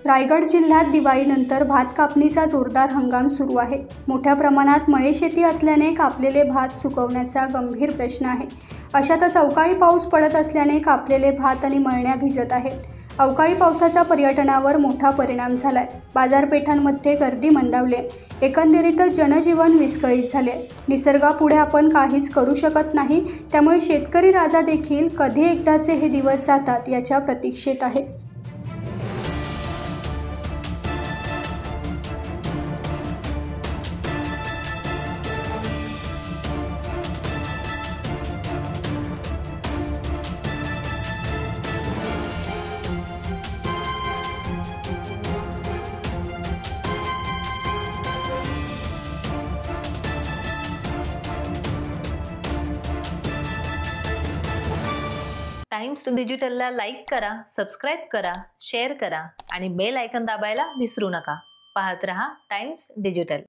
रायगड जिल्ह्यात दिवाळीनंतर भात कापणीचा जोरदार हंगाम सुरू आहे। मोठ्या प्रमाणात मळे शेती असल्याने कापलेले भात सुकवण्याचा गंभीर प्रश्न आहे। अशातच अवकाळी पाऊस पडत असल्याने कापलेले भात आणि मळण्या भिजत आहेत। अवकाळी पावसाचा पर्यटनावर मोठा परिणाम झालाय। बाजारपेठांमध्ये गर्दी मंदावली। एकंदरीतच जनजीवन विस्कळीत झाले। निसर्गापुढे आपण काहीच करू शकत नाही, त्यामुळे शेतकरी राजा देखील कधी एकदाचे हे दिवस जातात याच्या प्रतीक्षेत आहे। टाइम्स डिजिटलला लाईक करा, सबस्क्राइब करा, शेअर करा आणि बेल आयकॉन दाबायला विसरू नका। पाहत रहा टाइम्स डिजिटल।